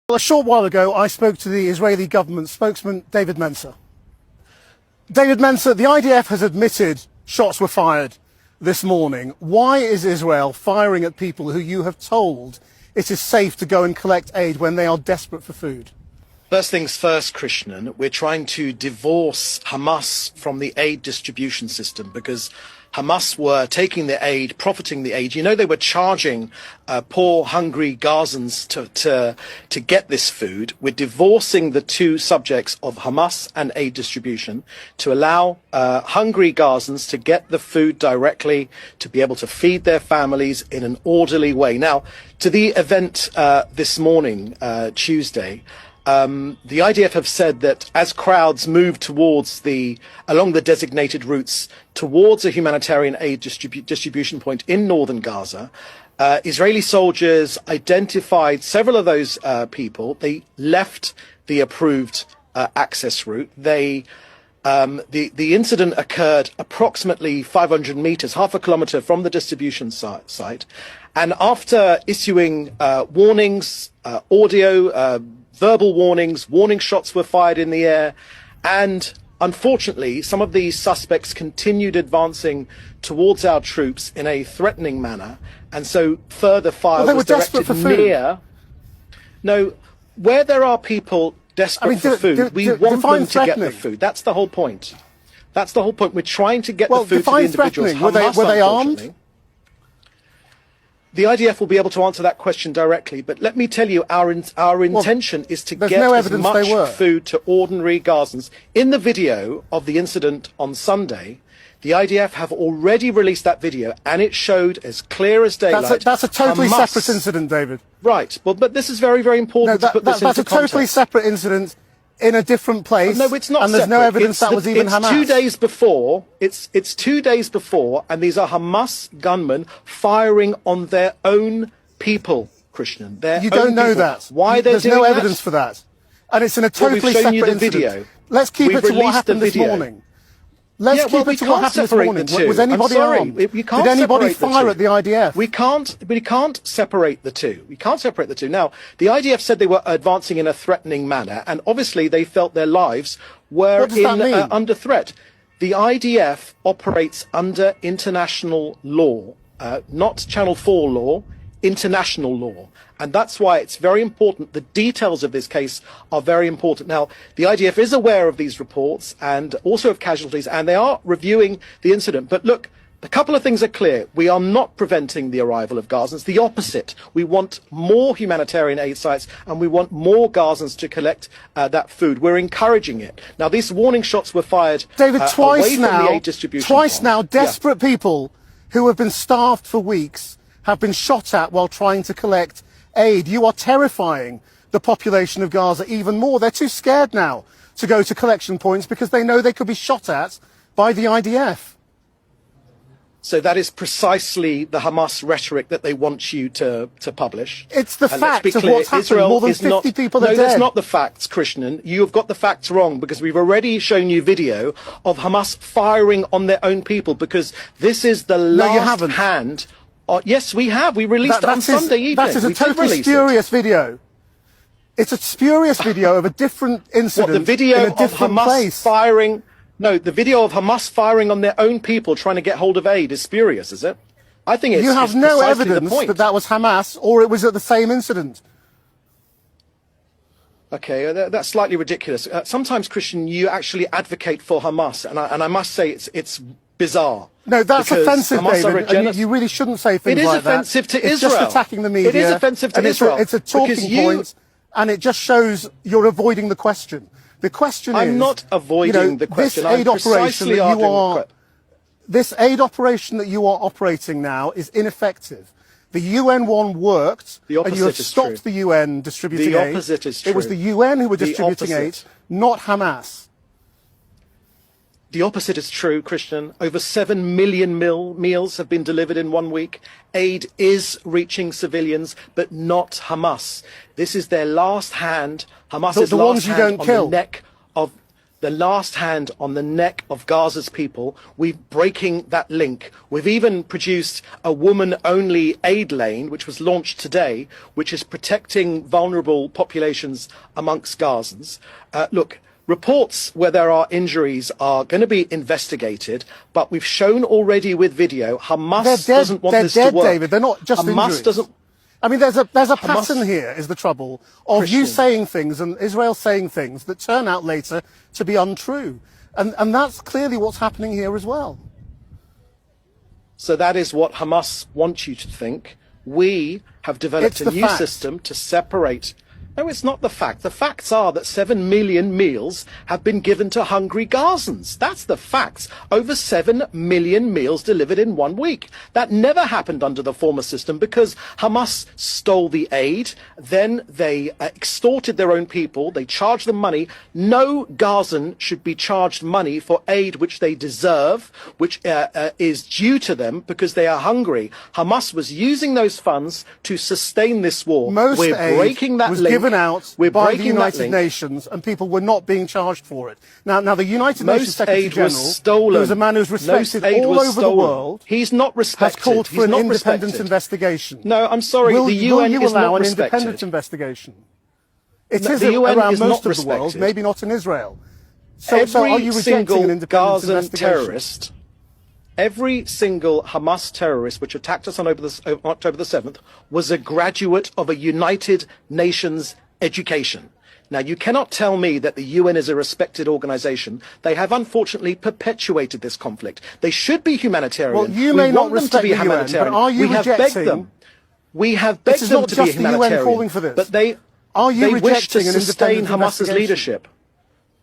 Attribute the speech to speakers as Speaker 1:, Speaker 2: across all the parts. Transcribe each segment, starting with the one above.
Speaker 1: Well, a short while ago, I spoke to the Israeli government spokesman, David Mensah. David Mensah, the IDF has admitted shots were fired this morning. Why is Israel firing at people who you have told it is safe to go and collect aid when they are desperate for food?
Speaker 2: First things first, Krishnan, we're trying to divorce Hamas from the aid distribution system because Hamas were taking the aid, profiting the aid. You know, they were charging poor, hungry Gazans to get this food. We're divorcing the two subjects of Hamas and aid distribution to allow hungry Gazans to get the food directly, to be able to feed their families in an orderly way. Now, to the event this morning, Tuesday, the IDF have said that as crowds move towards along the designated routes towards a humanitarian aid distribution point in northern Gaza, Israeli soldiers identified several of those people. They left the approved access route. The incident occurred approximately 500 meters, half a kilometer from the distribution site. And after issuing warnings, audio, verbal warnings, warning shots were fired in the air, and unfortunately some of these suspects continued advancing towards our troops in a threatening manner, and so further fire was directed near. No, where there are people desperate for food, we want them to get the food. That's the whole point. That's the whole point. We're trying to get the food to the individuals. Hamas,
Speaker 1: were they armed?
Speaker 2: The IDF will be able to answer that question directly, but let me tell you, our intention is to get as much food to ordinary Gazans. In the video of the incident on Sunday, the IDF have already released that video, and it showed as clear as daylight.
Speaker 1: That's a totally separate incident, David.
Speaker 2: Right, well, but this is very, very important to put this into context.
Speaker 1: That's a totally separate incident in a different place.
Speaker 2: No, it's not.
Speaker 1: And there's no evidence that was even Hamas.
Speaker 2: It's 2 days before. It's 2 days before, and these are Hamas gunmen firing on their own people, Krishnan.
Speaker 1: You don't know that.
Speaker 2: Why they're doing that?
Speaker 1: There's no evidence for that, and it's in a totally separate incident.
Speaker 2: Video.
Speaker 1: Let's keep it to what happened this morning. Let's keep it to what happened this morning. Was anybody armed? Did anybody fire at the IDF?
Speaker 2: We can't separate the two. We can't separate the two. Now, the IDF said they were advancing in a threatening manner, and obviously they felt their lives were under threat. The IDF operates under international law, not Channel 4 law, international law. And that's why it's very important. The details of this case are very important. Now, the IDF is aware of these reports and also of casualties, and they are reviewing the incident. But look, a couple of things are clear. We are not preventing the arrival of Gazans. The opposite. We want more humanitarian aid sites, and we want more Gazans to collect that food. We're encouraging it. Now, these warning shots were fired
Speaker 1: David,
Speaker 2: away from the aid distribution
Speaker 1: twice now, desperate people who have been starved for weeks have been shot at while trying to collect aid. You are terrifying the population of Gaza even more. They're too scared now to go to collection points because they know they could be shot at by the IDF.
Speaker 2: So that is precisely the Hamas rhetoric that they want you to publish.
Speaker 1: It's the facts of what's happened. More than 50 people are dead.
Speaker 2: No, that's not the facts, Krishnan. You have got the facts wrong, because we've already shown you video of Hamas firing on their own people, because this is the last hand. Yes, we have. We released it on Sunday evening.
Speaker 1: That is a totally spurious video. It's a spurious video of a different incident
Speaker 2: the video
Speaker 1: in a different
Speaker 2: of Hamas
Speaker 1: place.
Speaker 2: Firing? No, the video of Hamas firing on their own people trying to get hold of aid is spurious, is it? I think it's
Speaker 1: You have no evidence that that was Hamas or it was at the same incident.
Speaker 2: Okay, that's slightly ridiculous. Sometimes, Christian, you actually advocate for Hamas, and I must say it's bizarre.
Speaker 1: No, that's offensive, David. And you really shouldn't say things like that.
Speaker 2: It is offensive to Israel.
Speaker 1: It's just attacking the media.
Speaker 2: It is offensive to Israel.
Speaker 1: It's a talking point, and it just shows you're avoiding the question. The question is...
Speaker 2: I'm not avoiding the question.
Speaker 1: This aid operation that you are operating now is ineffective. The UN one worked, and you have stopped the UN distributing aid.
Speaker 2: The opposite is true.
Speaker 1: It was the UN who were distributing aid, not Hamas.
Speaker 2: The opposite is true, Christian. Over 7 million meals have been delivered in 1 week. Aid is reaching civilians, but not Hamas. This is their last hand. Hamas is last hand on the neck of the last hand on the neck of Gaza's people. We're breaking that link. We've even produced a woman-only aid lane, which was launched today, which is protecting vulnerable populations amongst Gazans. Look, reports where there are injuries are going to be investigated, but we've shown already with video, Hamas doesn't want this to work.
Speaker 1: David. They're not just
Speaker 2: Hamas
Speaker 1: injuries.
Speaker 2: doesn't.
Speaker 1: I mean, there's a
Speaker 2: Hamas,
Speaker 1: pattern here, is the trouble, of
Speaker 2: Christian,
Speaker 1: you saying things and Israel saying things that turn out later to be untrue. And that's clearly what's happening here as well.
Speaker 2: So that is what Hamas wants you to think. We have developed a new system to separate. No, it's not the fact. The facts are that 7 million meals have been given to hungry Gazans. That's the facts. Over 7 million meals delivered in 1 week. That never happened under the former system because Hamas stole the aid. Then they extorted their own people. They charged them money. No Gazan should be charged money for aid which they deserve, which is due to them because they are hungry. Hamas was using those funds to sustain this war.
Speaker 1: Most
Speaker 2: We're breaking that
Speaker 1: was
Speaker 2: link.
Speaker 1: Given out
Speaker 2: We're
Speaker 1: by the
Speaker 2: breaking that
Speaker 1: United
Speaker 2: link.
Speaker 1: Nations, and people were not being charged for it. Now the United Nations Secretary General, who is a man who's respected all over the world,
Speaker 2: he's not respected.
Speaker 1: has called for an independent
Speaker 2: respected.
Speaker 1: investigation.
Speaker 2: No, I'm sorry.
Speaker 1: Will
Speaker 2: the
Speaker 1: you
Speaker 2: UN is
Speaker 1: allow
Speaker 2: not
Speaker 1: an
Speaker 2: respected.
Speaker 1: independent investigation? It
Speaker 2: No,
Speaker 1: is
Speaker 2: the UN
Speaker 1: around
Speaker 2: is
Speaker 1: most
Speaker 2: not
Speaker 1: of the
Speaker 2: respected.
Speaker 1: world, maybe not in Israel. So are you rejecting
Speaker 2: single
Speaker 1: an independent
Speaker 2: Gazan
Speaker 1: investigation?
Speaker 2: terrorist, every single Hamas terrorist which attacked us on October the 7th was a graduate of a United Nations education. Now, you cannot tell me that the UN is a respected organization. They have unfortunately perpetuated this conflict. They should be humanitarian.
Speaker 1: Well, you may not respect the UN, but are you
Speaker 2: we have begged
Speaker 1: rejecting
Speaker 2: them. We have begged them to be
Speaker 1: This is not just the UN
Speaker 2: humanitarian.
Speaker 1: calling for this.
Speaker 2: But they wish to sustain Hamas's leadership.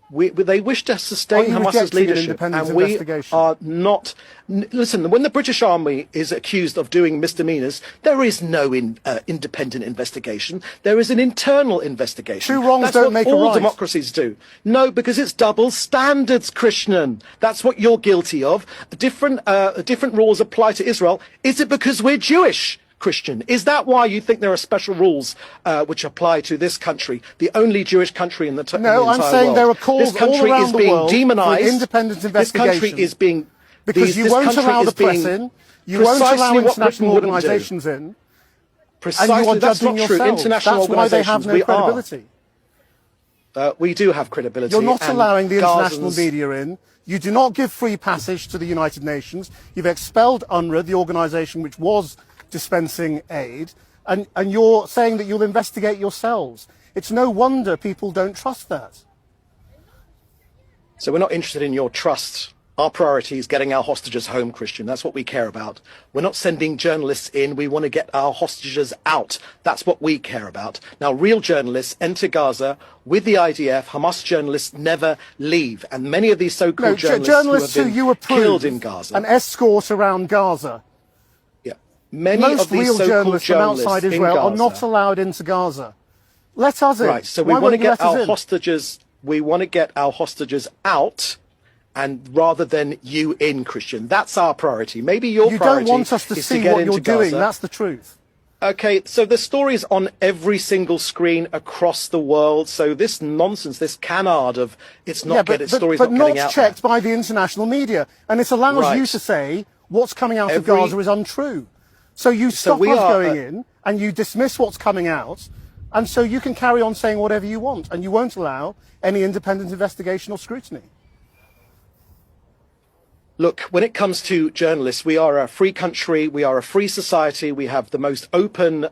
Speaker 2: They wish to sustain Hamas's leadership, and we are not. Listen, when the British Army is accused of doing misdemeanors, there is no independent investigation. There is an internal investigation.
Speaker 1: Two wrongs don't make a right.
Speaker 2: All democracies do. No, because it's double standards, Krishnan. That's what you're guilty of. Different rules apply to Israel. Is it because we're Jewish? Christian, is that why you think there are special rules which apply to this country, the only Jewish country in the entire world?
Speaker 1: No, I'm saying there are calls
Speaker 2: this country
Speaker 1: all around
Speaker 2: is
Speaker 1: the
Speaker 2: being
Speaker 1: world
Speaker 2: demonized.
Speaker 1: for independent investigation.
Speaker 2: This country is being
Speaker 1: because you won't allow the press in, you won't allow international organisations in,
Speaker 2: precisely,
Speaker 1: and you are
Speaker 2: that's
Speaker 1: judging
Speaker 2: not true.
Speaker 1: yourselves.
Speaker 2: International
Speaker 1: That's why they have no credibility.
Speaker 2: We do have credibility.
Speaker 1: You're not allowing the international
Speaker 2: Gazans
Speaker 1: media in. You do not give free passage to the United Nations. You've expelled UNRWA, the organisation which was dispensing aid, and you're saying that you'll investigate yourselves. It's no wonder people don't trust that.
Speaker 2: So we're not interested in your trust. Our priority is getting our hostages home, Christian. That's what we care about. We're not sending journalists in. We want to get our hostages out. That's what we care about. Now, real journalists enter Gaza with the IDF. Hamas journalists never leave. And many of these so-called journalists who have been killed in Gaza.
Speaker 1: An escort around Gaza.
Speaker 2: Yeah. Many
Speaker 1: Most
Speaker 2: of these
Speaker 1: real
Speaker 2: so-called
Speaker 1: journalists from outside Israel are not allowed into Gaza. Let us in.
Speaker 2: Right, so we want to get our hostages. We want to get our hostages out, and rather than you in, Christian. That's our priority. Maybe your priority
Speaker 1: You don't want us to see what you're doing. That's the truth.
Speaker 2: Okay, so the story's on every single screen across the world. So this nonsense, this canard of it's not getting stories not getting out.
Speaker 1: But not checked by the international media, and it allows you to say what's coming out of Gaza is untrue. So you stop us going in, and you dismiss what's coming out, and so you can carry on saying whatever you want, and you won't allow any independent investigation or scrutiny.
Speaker 2: Look, when it comes to journalists, we are a free country, we are a free society, we have the most open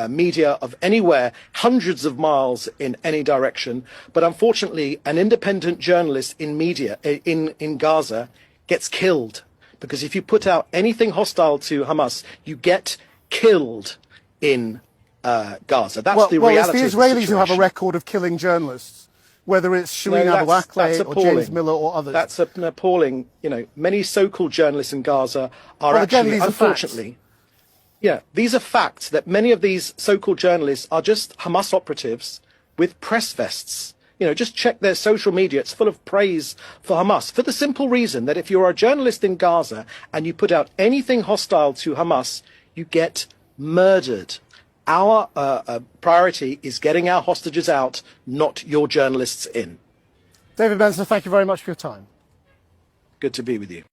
Speaker 2: media of anywhere, hundreds of miles in any direction. But unfortunately, an independent journalist in media in Gaza gets killed. Because if you put out anything hostile to Hamas, you get killed in Gaza. That's the reality of the situation.
Speaker 1: It's the Israelis who have a record of killing journalists, whether it's Shireen Abu Akleh or James Miller or others.
Speaker 2: That's an appalling, many so-called journalists in Gaza are actually, unfortunately, these are facts that many of these so-called journalists are just Hamas operatives with press vests. Just check their social media. It's full of praise for Hamas for the simple reason that if you're a journalist in Gaza and you put out anything hostile to Hamas, you get murdered. Our priority is getting our hostages out, not your journalists in.
Speaker 1: David Mensah, thank you very much for your time.
Speaker 2: Good to be with you.